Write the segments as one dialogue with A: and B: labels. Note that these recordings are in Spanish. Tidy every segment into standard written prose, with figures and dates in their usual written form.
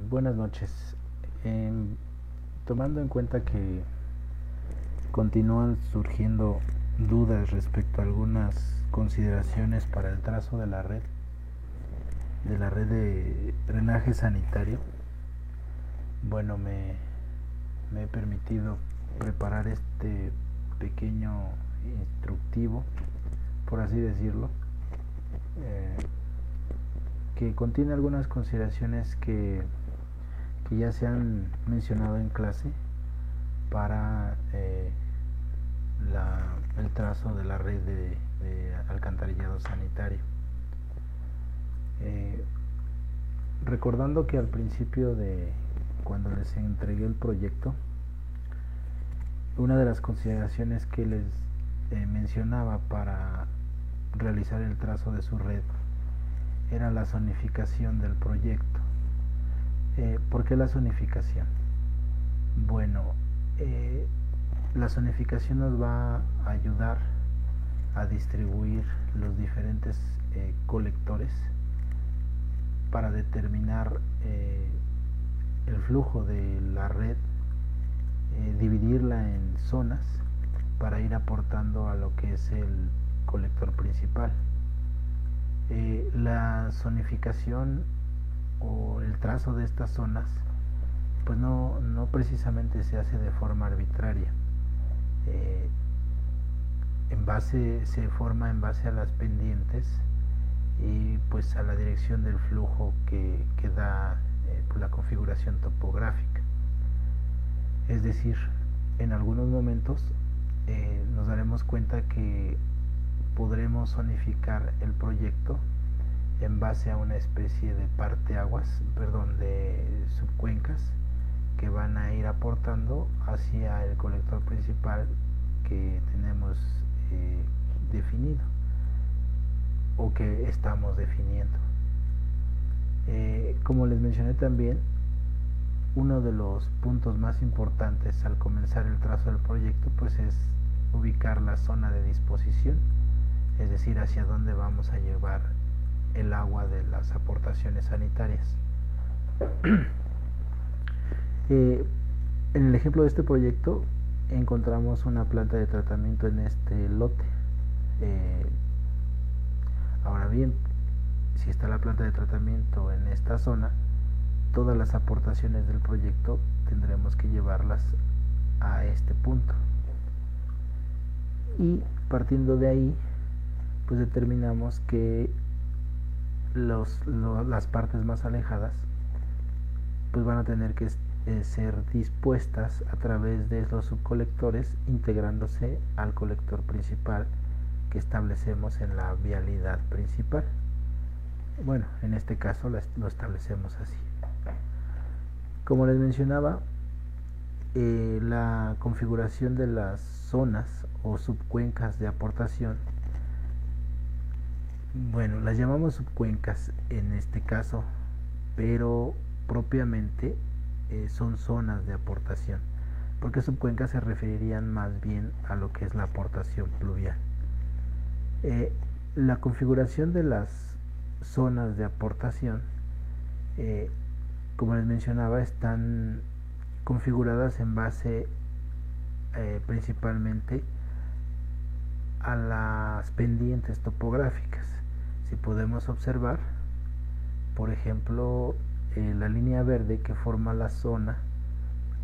A: Buenas noches. Tomando en cuenta que continúan surgiendo dudas respecto a algunas consideraciones para el trazo de la red de drenaje sanitario, bueno, me he permitido preparar este pequeño instructivo, por así decirlo, eh, que contiene algunas consideraciones que ya se han mencionado en clase para el trazo de la red de alcantarillado sanitario. Recordando que al principio de cuando les entregué el proyecto, una de las consideraciones que les mencionaba para realizar el trazo de su red era la zonificación del proyecto. ¿Por qué la zonificación? Bueno, la zonificación nos va a ayudar a distribuir los diferentes colectores para determinar el flujo de la red, dividirla en zonas para ir aportando a lo que es el colector principal. La zonificación o el trazo de estas zonas pues no precisamente se hace de forma arbitraria. Se forma en base a las pendientes y pues a la dirección del flujo que da pues la configuración topográfica. Es decir, en algunos momentos nos daremos cuenta que podremos zonificar el proyecto en base a una especie de de subcuencas que van a ir aportando hacia el colector principal que tenemos definido o que estamos definiendo. Como les mencioné también, uno de los puntos más importantes al comenzar el trazo del proyecto pues es ubicar la zona de disposición, es decir, hacia dónde vamos a llevar el agua de las aportaciones sanitarias. En el ejemplo de este proyecto encontramos una planta de tratamiento en este lote. Ahora bien, si está la planta de tratamiento en esta zona, todas las aportaciones del proyecto tendremos que llevarlas a este punto. Y partiendo de ahí, pues determinamos que las partes más alejadas pues van a tener que ser dispuestas a través de los subcolectores integrándose al colector principal que establecemos en la vialidad principal. Bueno, en este caso lo establecemos así. Como les mencionaba, la configuración de las zonas o subcuencas de aportación, bueno, las llamamos subcuencas en este caso, pero propiamente son zonas de aportación, porque subcuencas se referirían más bien a lo que es la aportación pluvial. La configuración de las zonas de aportación, como les mencionaba, están configuradas en base principalmente a las pendientes topográficas. Si podemos observar, por ejemplo, la línea verde que forma la zona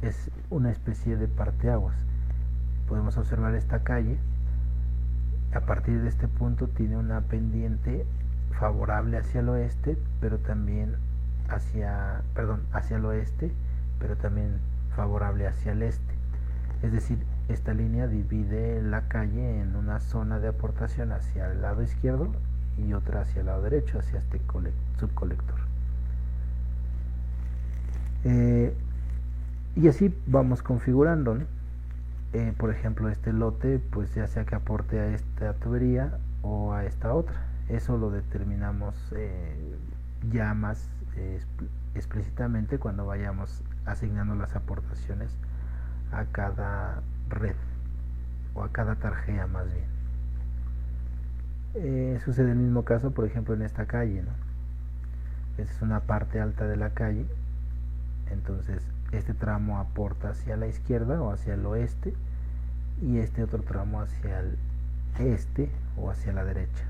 A: es una especie de parteaguas. Podemos observar esta calle. A partir de este punto tiene una pendiente favorable hacia el oeste, pero también hacia el oeste, pero también favorable hacia el este. Es decir, esta línea divide la calle en una zona de aportación hacia el lado izquierdo y otra hacia el lado derecho, hacia este subcolector. Y así vamos configurando, ¿no? Por ejemplo, este lote, pues ya sea que aporte a esta tubería o a esta otra. Eso lo determinamos ya más explícitamente cuando vayamos asignando las aportaciones a cada red o a cada tarjea más bien. Sucede el mismo caso, por ejemplo, en esta calle, ¿no? Esta es una parte alta de la calle Entonces este tramo aporta hacia la izquierda o hacia el oeste y este otro tramo hacia el este o hacia la derecha.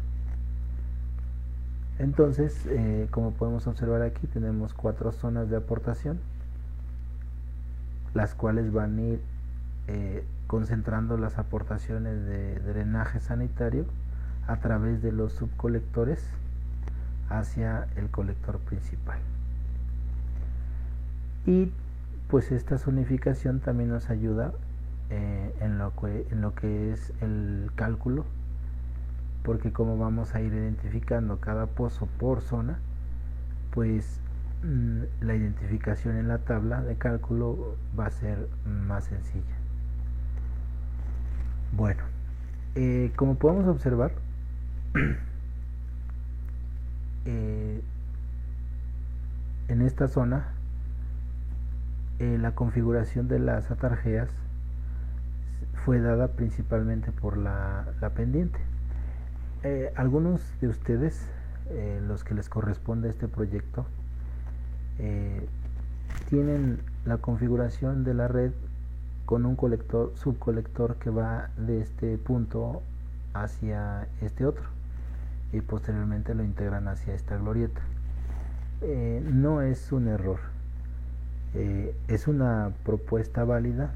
A: Entonces, como podemos observar aquí, tenemos 4 zonas de aportación, las cuales van a ir concentrando las aportaciones de drenaje sanitario a través de los subcolectores hacia el colector principal. Y pues esta zonificación también nos ayuda en lo que es el cálculo, porque como vamos a ir identificando cada pozo por zona, pues la identificación en la tabla de cálculo va a ser más sencilla. Bueno, como podemos observar, en esta zona la configuración de las atarjeas fue dada principalmente por la pendiente. Algunos de ustedes, los que les corresponde este proyecto, tienen la configuración de la red con un subcolector que va de este punto hacia este otro y posteriormente lo integran hacia esta glorieta. No es un error, es una propuesta válida.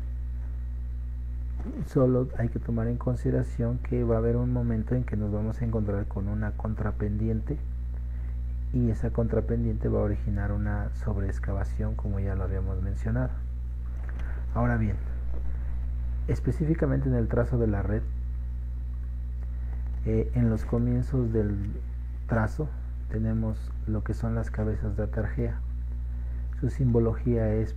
A: Solo hay que tomar en consideración que va a haber un momento en que nos vamos a encontrar con una contrapendiente y esa contrapendiente va a originar una sobreexcavación, como ya lo habíamos mencionado. Ahora bien, específicamente en el trazo de la red, en los comienzos del trazo tenemos lo que son las cabezas de atarjea. Su simbología es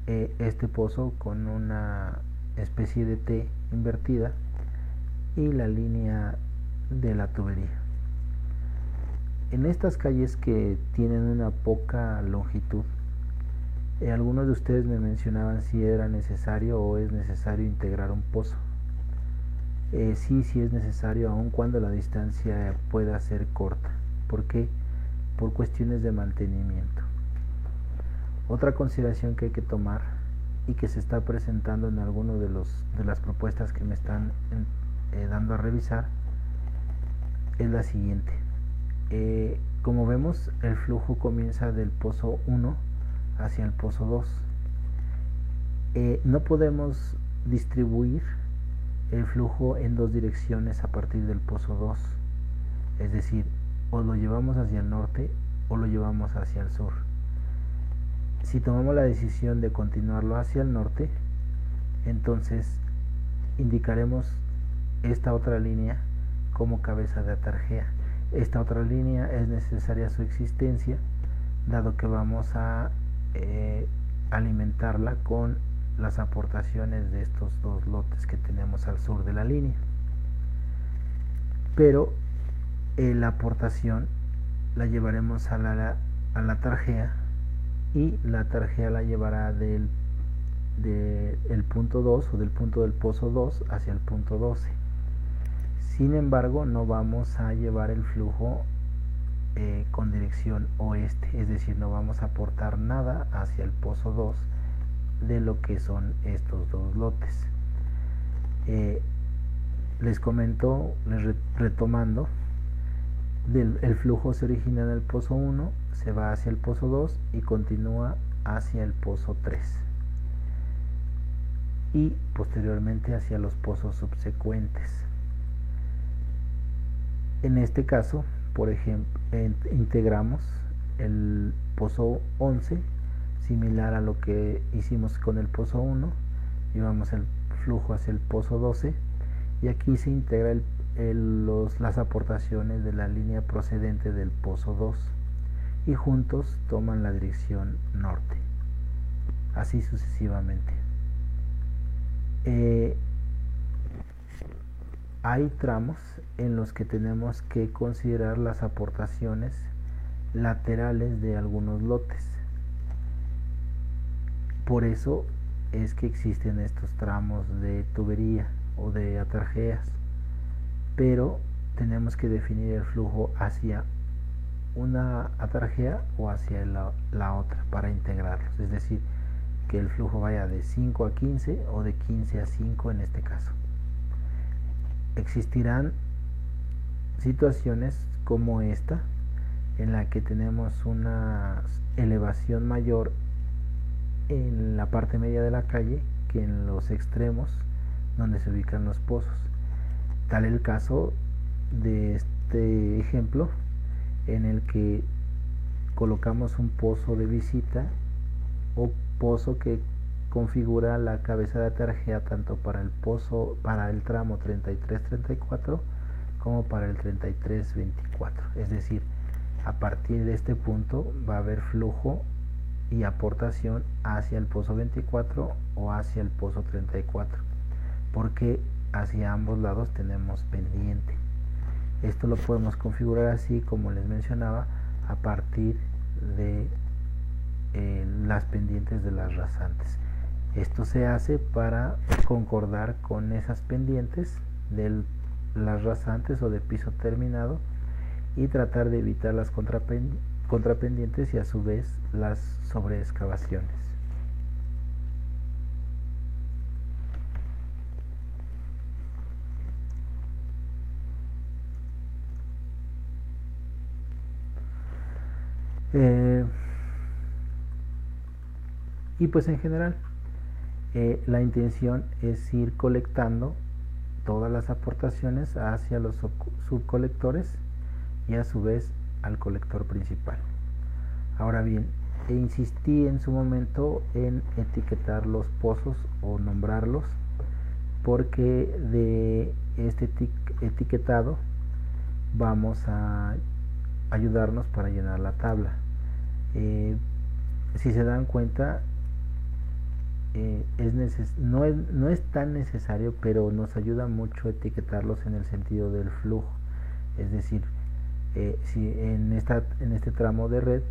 A: este pozo con una especie de T invertida y la línea de la tubería. En estas calles que tienen una poca longitud, algunos de ustedes me mencionaban si era necesario o es necesario integrar un pozo. Sí es necesario, aun cuando la distancia pueda ser corta. ¿Por qué? Por cuestiones de mantenimiento. Otra consideración que hay que tomar y que se está presentando en alguno de las propuestas que me están dando a revisar es la siguiente. Como vemos, el flujo comienza del pozo 1 hacia el pozo 2. No podemos distribuir el flujo en dos direcciones a partir del pozo 2, es decir, o lo llevamos hacia el norte o lo llevamos hacia el sur. Si tomamos la decisión de continuarlo hacia el norte, entonces indicaremos esta otra línea como cabeza de atarjea. Esta otra línea es necesaria su existencia, dado que vamos a alimentarla con las aportaciones de estos dos lotes que tenemos al sur de la línea. Pero la aportación la llevaremos a la tarjea, y la tarjea la llevará del punto 2 o del punto del pozo 2 hacia el punto 12. Sin embargo, no vamos a llevar el flujo con dirección oeste, es decir, no vamos a aportar nada hacia el pozo 2 de lo que son estos dos lotes. Les comento, retomando, el flujo se origina en el pozo 1, se va hacia el pozo 2 y continúa hacia el pozo 3 y posteriormente hacia los pozos subsecuentes. En este caso, por ejemplo, integramos el pozo 11 similar a lo que hicimos con el pozo 1, llevamos el flujo hacia el pozo 12 y aquí se integra las aportaciones de la línea procedente del pozo 2 y juntos toman la dirección norte, así sucesivamente. Hay tramos en los que tenemos que considerar las aportaciones laterales de algunos lotes. Por eso es que existen estos tramos de tubería o de atarjeas, pero tenemos que definir el flujo hacia una atarjea o hacia la otra para integrarlos, es decir, que el flujo vaya de 5 a 15 o de 15 a 5 en este caso. Existirán situaciones como esta en la que tenemos una elevación mayor en la parte media de la calle que en los extremos donde se ubican los pozos. Tal el caso de este ejemplo en el que colocamos un pozo de visita o pozo que configura la cabeza de atarjea tanto para el tramo 33-34 como para el 33-24, es decir, a partir de este punto va a haber flujo y aportación hacia el pozo 24 o hacia el pozo 34, porque hacia ambos lados tenemos pendiente. Esto lo podemos configurar así, como les mencionaba, a partir de las pendientes de las rasantes. Esto se hace para concordar con esas pendientes de las rasantes o de piso terminado y tratar de evitar las contrapendientes y a su vez las sobreexcavaciones. Y pues en general la intención es ir colectando todas las aportaciones hacia los subcolectores y a su vez al colector principal. Ahora bien, insistí en su momento en etiquetar los pozos o nombrarlos, porque de este etiquetado vamos a ayudarnos para llenar la tabla. Si se dan cuenta, no es tan necesario, pero nos ayuda mucho etiquetarlos en el sentido del flujo. Es decir, si en este tramo de red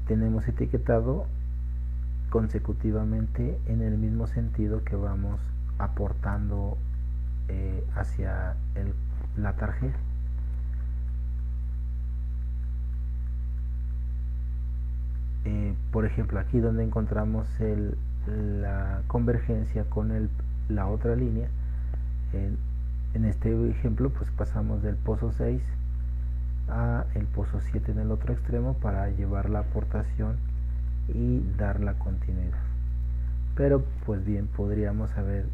A: tenemos etiquetado consecutivamente en el mismo sentido que vamos aportando hacia la tarjeta. Por ejemplo, aquí donde encontramos la convergencia con la otra línea, en este ejemplo pues pasamos del pozo 6 a el pozo 7 en el otro extremo para llevar la aportación y dar la continuidad. Pero pues bien, podríamos haber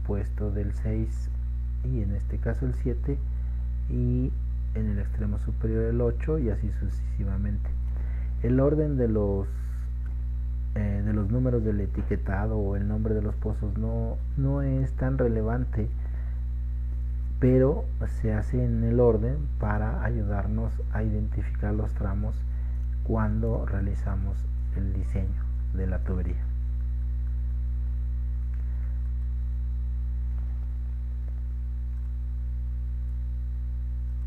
A: puesto del 6 y en este caso el 7 y en el extremo superior el 8 y así sucesivamente. El orden de los números del etiquetado o el nombre de los pozos no es tan relevante, pero se hace en el orden para ayudarnos a identificar los tramos cuando realizamos el diseño de la tubería.